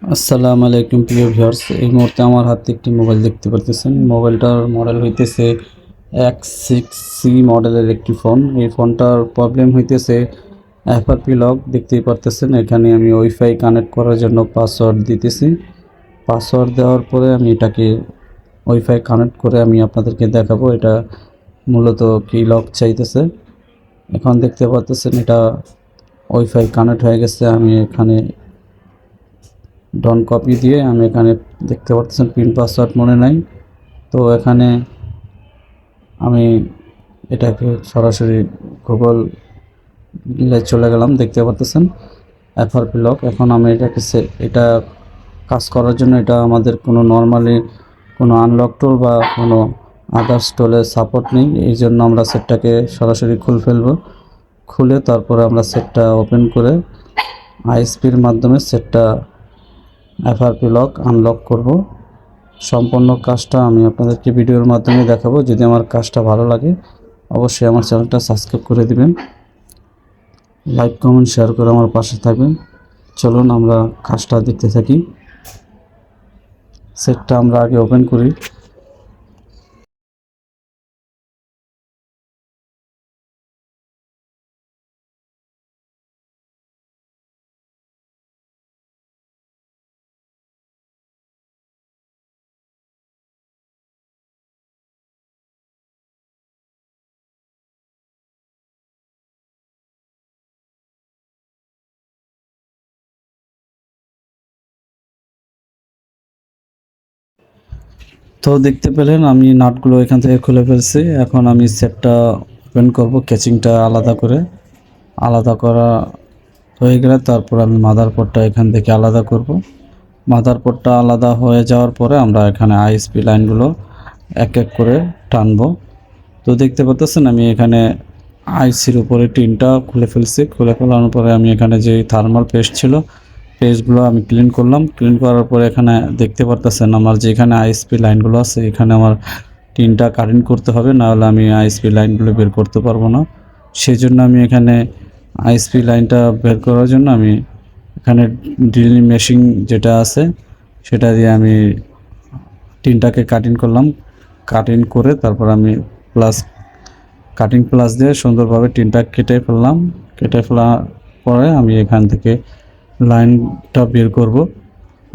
আসসালামু আলাইকুম প্রিয় ভিউয়ার্স, এই মুহূর্তে আমার হাতে একটি মোবাইল দেখতে পারতেছেন। মোবাইলটার মডেল হইতেছে X6C মডেলের একটি ফোন। এই ফোনটার প্রবলেম হইতেছে এফআরপি লক। দেখতেই পারতেছেন, এখানে আমি ওয়াইফাই কানেক্ট করার জন্য পাসওয়ার্ড দিতেছি। পাসওয়ার্ড দেওয়ার পরে আমি এটাকে ওয়াইফাই কানেক্ট করে আমি আপনাদেরকে দেখাবো এটা মূলত কি লক চাইতেছে। এখন দেখতে পারতেছেন এটা ওয়াইফাই কানেক্ট হয়ে গেছে। আমি এখানে ডন কপি দিয়ে আমি এখানে দেখতে পাচ্ছেন পিন পাসওয়ার্ড মনে নাই, তো এখানে আমি এটাকে সরাসরি গুগলে চলে গেলাম। দেখতে পাচ্ছেন এফআরপি লক। এখন আমি এটাকে এটা কাজ করার জন্য এটা আমাদের কোনো নর্মালি কোনো আনলক টুল বা কোনো আদার্স টুলের সাপোর্ট নেই, এই জন্য আমরা সেটটাকে সরাসরি খুলে ফেলবো। খুলে তারপরে আমরা সেটটা ওপেন করে আইএসপির মাধ্যমে সেটটা এফআরপি লক আনলক করব। সম্পূর্ণ কাজটা আমি আপনাদেরকে ভিডিওর মাধ্যমে দেখাবো। যদি আমার কাজটা ভালো লাগে অবশ্যই আমার চ্যানেলটা সাবস্ক্রাইব করে দিবেন, লাইক কমেন্ট শেয়ার করে আমার পাশে থাকবেন। চলুন আমরা কাজটা দেখতে থাকি। সেটটা আমরা আগে ওপেন করি। তো দেখতে পেলেন আমি নাটগুলো এখান থেকে খুলে ফেলছি। এখন আমি সেটটা ওপেন করব, ক্যাচিংটা আলাদা করা হয়ে গেলে তারপর আমি মাদারবোর্ডটা এখান থেকে আলাদা করব। মাদারবোর্ডটা আলাদা হয়ে যাওয়ার পরে আমরা এখানে আইএসপি লাইনগুলো এক এক করে টানবো। তো দেখতে পাচ্ছেন আমি এখানে আইসির উপরে টিনটা খুলে ফেলছি। খুলে ফেলানোর পরে আমি এখানে যে থার্মাল পেস্ট ছিল পেস্টগুলো আমি ক্লিন করলাম। ক্লিন করার পরে এখানে দেখতে পারতেছেন আমার যেখানে আইএসপি লাইনগুলো আছে এখানে আমার টিনটা কাটিং করতে হবে, না হলে আমি আইএসপি লাইনগুলো বের করতে পারবো না। সেই জন্য আমি এখানে আইএসপি লাইনটা বের করার জন্য আমি এখানে ড্রিলিং মেশিন যেটা আছে সেটা দিয়ে আমি টিনটাকে কাটিং করলাম। কাটিং করে তারপর আমি কাটিং প্লাস দিয়ে সুন্দরভাবে টিনটা কেটে ফেললাম। কেটে ফেলার পরে আমি এখান থেকে লাইনটা বের করব।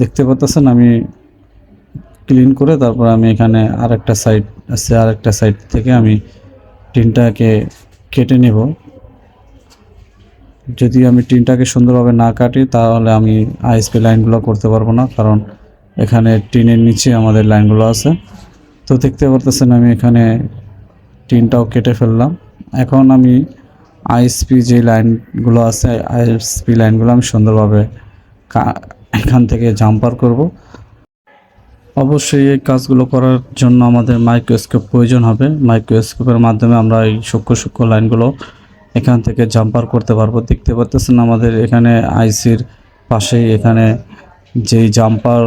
দেখতে পাচ্ছেন আমি ক্লিন করে তারপর আমি এখানে আরেকটা সাইড থেকে আমি টিনটাকে কেটে নেব। যদি আমি টিনটাকে সুন্দরভাবে না কাটি তাহলে আমি আইএসপি লাইনগুলো করতে পারবো না, কারণ এখানে টিনের নিচে আমাদের লাইনগুলো আছে। তো দেখতে পারতেছেন আমি এখানে টিনটাও কেটে ফেললাম। এখন আমি আইএসপি যে লাইনগুলো আছে আইএসপি লাইনগুলো আমি সুন্দরভাবে এখান থেকে জাম্পার করব। অবশ্যই এই কাজগুলো করার জন্য আমাদের মাইক্রোস্কোপ প্রয়োজন হবে। মাইক্রোস্কোপের মাধ্যমে আমরা এই সূক্ষ্ম লাইনগুলো এখান থেকে জাম্পার করতে পারবো। দেখতে পাচ্ছেন আমাদের এখানে আইসির পাশেই এখানে যেই জাম্পার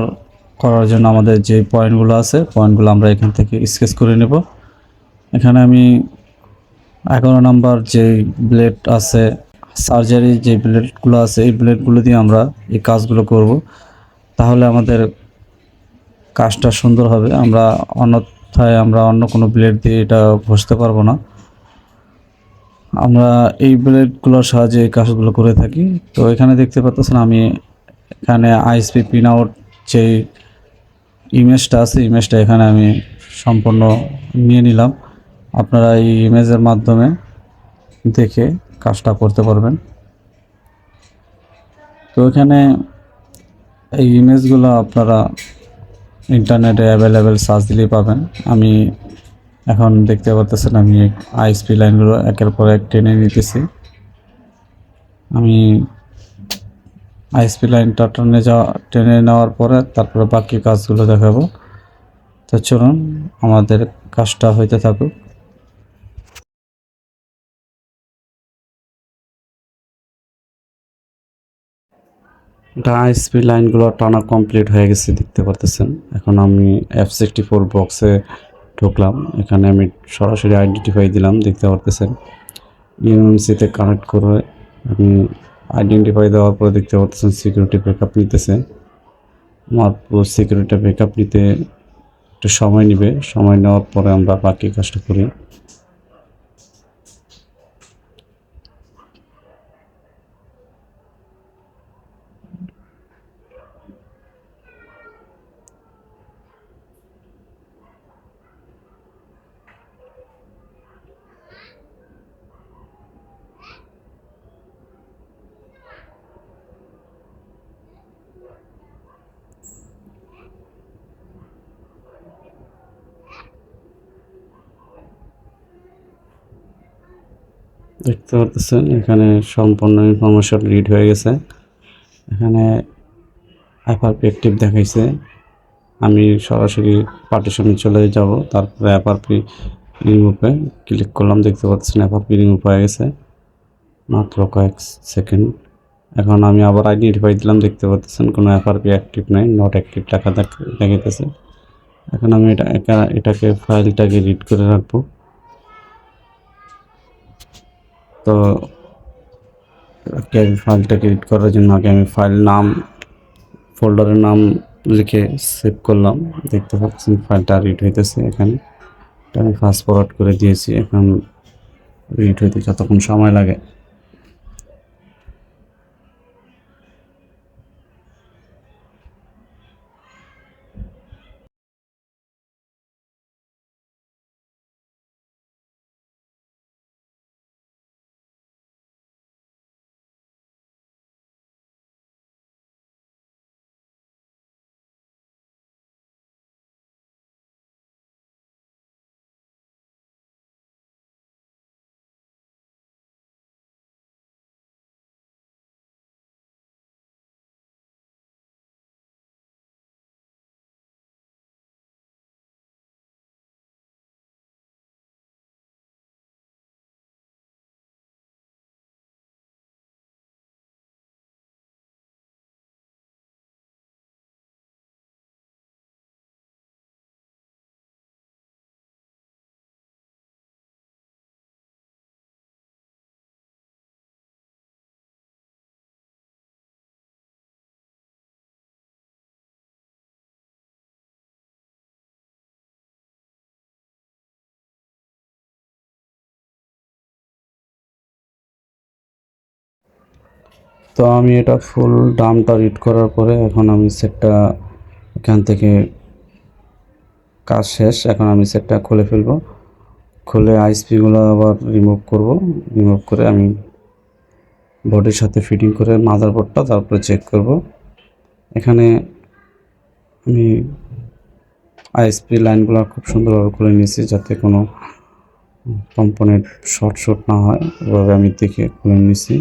করার জন্য আমাদের যে পয়েন্টগুলো আছে পয়েন্টগুলো আমরা এখান থেকে স্কেচ করে নেব। এখানে আমি 11 নম্বর যে ব্লেড আছে, সার্জারি যে ব্লেডগুলো আছে এই ব্লেডগুলো দিয়ে আমরা এই কাজগুলো করব, তাহলে আমাদের কাজটা সুন্দর হবে। অন্যথায় আমরা অন্য কোনো ব্লেড দিয়ে এটা ঘষতে পারবো না। আমরা এই ব্লেডগুলোর সাহায্যে এই কাজগুলো করে থাকি। তো এখানে দেখতে পাচ্ছেন আমি এখানে আইএসপি পিন আউট যে ইমেজটা আছে ইমেজটা এখানে আমি সম্পূর্ণ নিয়ে নিলাম। আপনারা এই ইমেজের মাধ্যমে দেখে কাজটা করতে পারবেন। তো এখানে এই ইমেজগুলো আপনারা ইন্টারনেটে অ্যাভেলেবেল সার্চ দিলেই পাবেন। আমি এখন দেখতে পাচ্ছেন আমি আইএসপি লাইনগুলো একের পর এক টেনে নিতেছি। আমি আইএসপি লাইনটা টেনে নেওয়ার পরে তারপরে বাকি কাজগুলো দেখাবো। তো চলুন আমাদের কাজটা হইতে থাকুক। এটা আইএসপি লাইনগুলো টানা কমপ্লিট হয়ে গেছে দেখতে পারতেছেন। এখন আমি F64 বক্সে ঢুকলাম। এখানে আমি সরাসরি আইডেন্টিফাই দিলাম, দেখতে পারতেছেন ইউএনসিতে কানেক্ট করে আমি আইডেন্টিফাই দেওয়ার পরে দেখতে পাচ্ছেন সিকিউরিটি ব্যাকআপ নিতেছে। আমার পুরো সিকিউরিটি ব্যাকআপ নিতে একটু সময় নেবে, সময় নেওয়ার পরে আমরা বাকি কাজটা করি। দেখতে পাচ্ছেন এখানে সম্পূর্ণ ইনফরমেশন রিড হয়ে গেছে। এখানে এফআরপি অ্যাক্টিভ দেখাইছে। আমি সরাসরি পার্টিশনে চলে যাব, তারপরে এফআরপি রিমুভে ক্লিক করলাম। দেখতে পাচ্ছেন এফআরপি রিমুভ হয়ে গেছে মাত্র কয়েক সেকেন্ড। এখন আমি আবার আইডেন্টিফাই দিলাম, দেখতে পাচ্ছেন কোনো এফআরপি অ্যাক্টিভ নাই, নট অ্যাক্টিভ টাকা দেখাইতেছে। এখন আমি এটাকে ফাইলটাকে রিড করে রাখবো। তো ফাইলটাকে রিড করার জন্য আগে আমি ফাইল নাম, ফোল্ডারের নাম লিখে সেভ করলাম। দেখতে পাচ্ছেন ফাইলটা রিড হইতেছে। এখানে আমি ফাস্ট ফরওয়ার্ড করে দিয়েছি, এখন রিড হইতে যতক্ষণ সময় লাগে। তো আমি এটা ফুল দামটা রিড করার পরে এখন আমি সেটটা এখান থেকে কাজ শেষ। এখন আমি সেটটা খুলে ফেলবো, খুলে আইএসপিগুলো আবার রিমুভ করব। রিমুভ করে আমি বোর্ডের সাথে ফিটিং করে মাদারবোর্ডটা তারপরে চেক করব। এখানে আমি আইএসপি লাইনগুলো খুব সুন্দরভাবে খুলে নিয়েছি যাতে কোনো কম্পোনেন্ট শর্ট না হয়, এভাবে আমি দেখে খুলে নিয়েছি।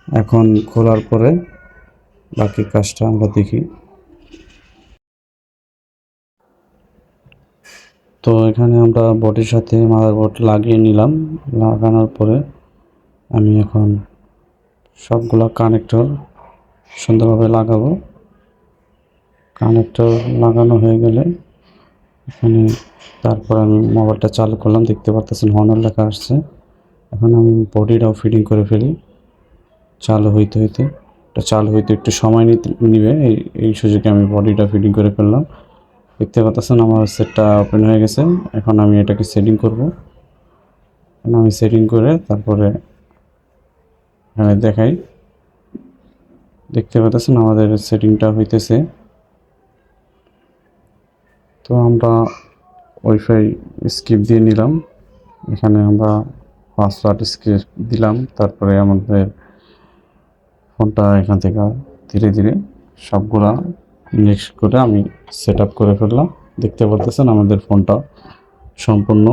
এখন খোলার পরে বাকি কাজটা আমরা দেখি। তো এখানে আমরা বোর্ডের সাথে মাদারবোর্ড লাগিয়ে নিলাম। লাগানোর পরে আমি এখন সবগুলো কানেক্টর সুন্দরভাবে লাগাবো। কানেক্টর লাগানো হয়ে গেলে এখানে তারপর আমি মোবাইলটা চালু করলাম। দেখতে পাচ্ছেন হনার লেখা আসছে। এখন আমি বডিটাও ফিটিং করে ফেলি। চালু হইতে একটু সময় নিবে, এই সুযোগে আমি বডিটা ফিটিং করে ফেললাম। দেখতে পাচ্ছেন আমার সেটটা ওপেন হয়ে গেছে। এখন আমি এটাকে সেটিং করব। আমি সেটিং করে তারপরে এখানে দেখাই। দেখতে পাচ্ছেন আমাদের সেটিংটা হইতেছে। তো আমরা ওয়াইফাই স্কিপ দিয়ে নিলাম। এখানে আমরা পাসওয়ার্ড স্কিপ দিলাম। তারপরে আমাদের ফোনটা এখান থেকে ধীরে ধীরে সবগুলা নেক্সট করে আমি সেট আপ করে ফেললাম। দেখতে পাচ্ছেন আমাদের ফোনটা সম্পূর্ণ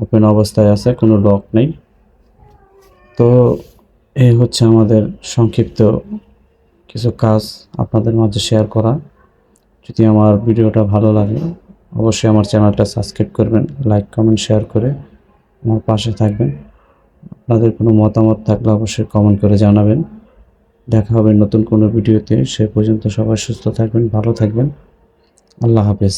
ওপেন অবস্থায় আছে, কোনো লক নেই। তো এই হচ্ছে আমাদের সংক্ষিপ্ত কিছু কাজ আপনাদের মাঝে শেয়ার করা। যদি আমার ভিডিওটা ভালো লাগে অবশ্যই আমার চ্যানেলটা সাবস্ক্রাইব করবেন, লাইক কমেন্ট শেয়ার করে আমার পাশে থাকবেন। আপনাদের কোনো মতামত থাকলে অবশ্যই কমেন্ট করে জানাবেন। দেখা হবে নতুন কোনো ভিডিওতে। সে পর্যন্ত সবাই সুস্থ থাকবেন, ভালো থাকবেন। আল্লাহ হাফেজ।